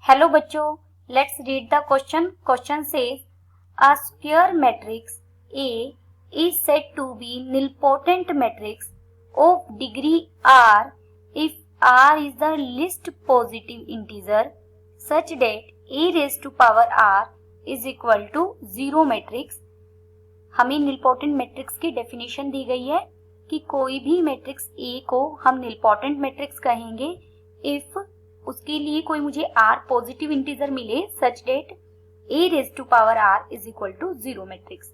Hello बच्चों, let's read the question. Question says a square matrix A is said to be nilpotent matrix of degree R if R is the least positive integer such that A raised to power R is equal to 0 matrix. हमें nilpotent matrix की definition दी गई है कि कोई भी matrix A को हम nilpotent matrix कहेंगे इफ उसके लिए कोई मुझे R पॉजिटिव इंटीजर मिले सच date A raised to power R is equal to 0 matrix.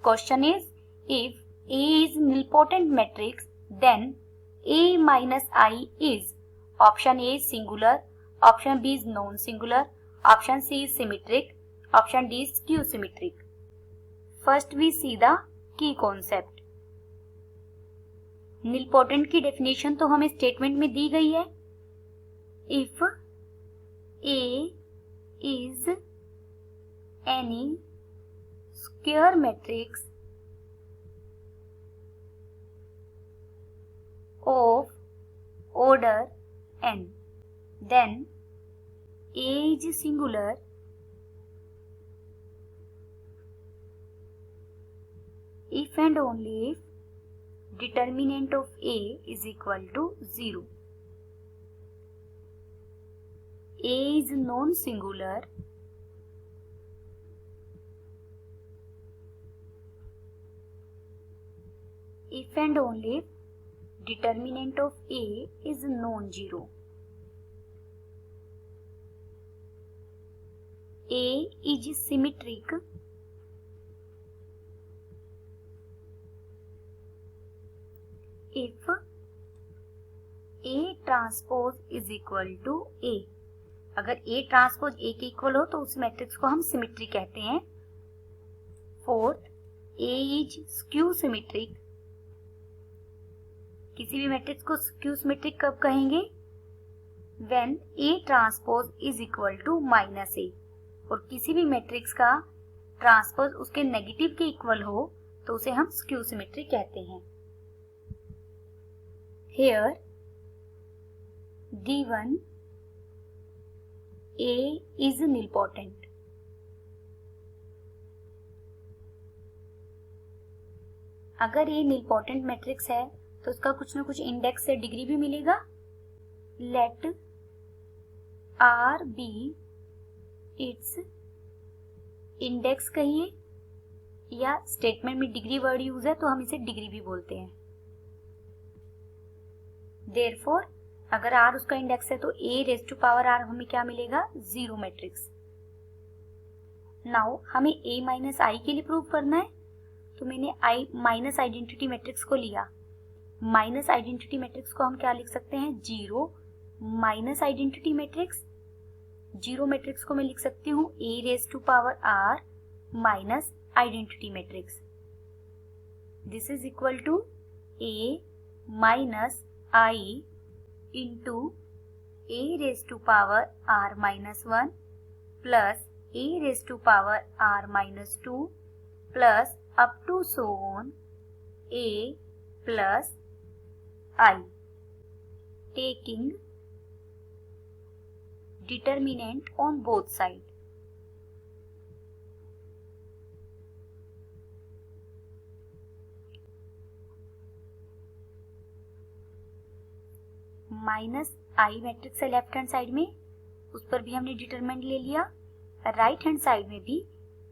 Question is, if A is nilpotent matrix, then A minus I is option A is singular, option B is non-singular, option C is symmetric, option D is skew symmetric. First we see the key concept. nilpotent की definition तो हमें statement में दी गई है. If A is any square matrix of order n, then A is singular if and only if determinant of A is equal to 0. A is non-singular if and only if determinant of A is non-zero. A is symmetric if A transpose is equal to A. अगर A transpose A के equal हो तो उस matrix को हम symmetry कहते हैं. Fourth, A is skew symmetric. किसी भी मैट्रिक्स को स्क्यू सिमेट्रिक कब कहेंगे? When A transpose is equal to minus A. और किसी भी मैट्रिक्स का ट्रांसपोज उसके नेगेटिव के इक्वल हो तो उसे हम स्क्यू सिमेट्रिक कहते हैं. Here D1 A is nilpotent. अगर A nilpotent मैट्रिक्स है तो उसका कुछ ना कुछ इंडेक्स से डिग्री भी मिलेगा. लेट R be its इंडेक्स कहिए या स्टेटमेंट में डिग्री वर्ड यूज है तो हम इसे डिग्री भी बोलते हैं. देयरफॉर अगर R उसका इंडेक्स है तो A raise to power R हमें क्या मिलेगा? 0 मैट्रिक्स. नाउ हमें A माइनस आई के लिए प्रूव करना है तो मैंने I माइनस आइडेंटिटी मैट्रिक्स को लिया. माइनस आइडेंटिटी मैट्रिक्स को हम क्या लिख सकते हैं? 0 माइनस आइडेंटिटी मैट्रिक्स. 0 मैट्रिक्स को मैं लिख सकती हूँ A raise to power R minus identity matrix. This is equal to A minus I into A raised to power R minus 1 plus A raised to power R minus 2 plus up to so on A plus I, taking determinant on both sides. Minus I matrix है left hand side में, उस पर भी हमने determinant ले लिया. Right hand side में भी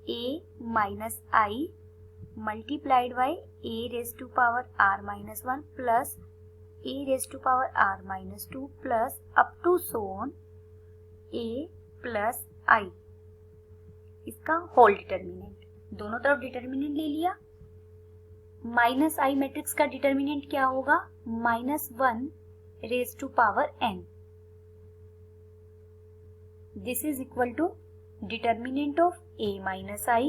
A minus I multiplied by A raise to power R minus 1 plus A raise to power R minus 2 plus up to so on A plus I, इसका होल डिटरमिनेंट. दोनों तरफ determinant ले लिया. Minus I matrix का determinant क्या होगा? Minus 1 raised to power n. This is equal to determinant of A minus I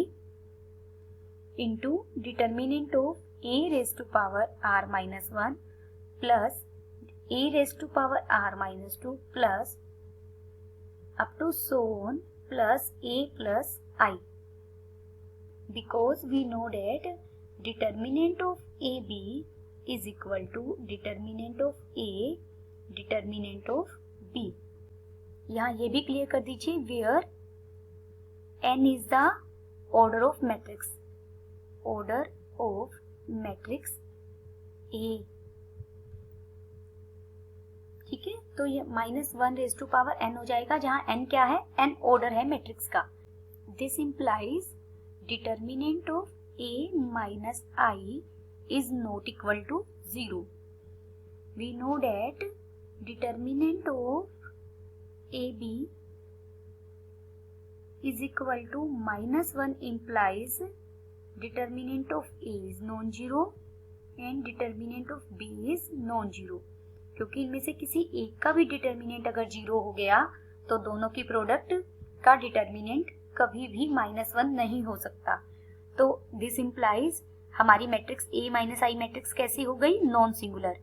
into determinant of A raised to power R minus 1 plus A raised to power R minus 2 plus up to so on plus A plus I. Because we know that determinant of AB is equal to determinant of A, determinant of B. यहाँ ये भी clear कर दीजिए, where n is the order of matrix, order of matrix A। ठीक है, तो ये -1n हो जाएगा, जहां n क्या है, n ऑर्डर है मैट्रिक्स का। This implies determinant of A minus I is not equal to 0. We know that determinant of AB is equal to -1 implies determinant of A is non-zero and determinant of B is non-zero। क्योंकि इनमें से किसी एक का भी determinant अगर 0 हो गया तो दोनों की प्रोडक्ट का डिटर्मिनेंट कभी भी -1 नहीं हो सकता। तो दिस इंप्लाइज हमारी matrix A minus I matrix कैसी हो गई, non singular.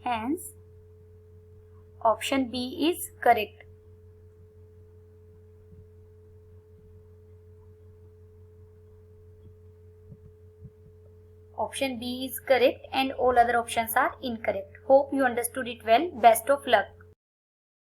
Hence, option B is correct. Option B is correct and all other options are incorrect. Hope you understood it well. Best of luck.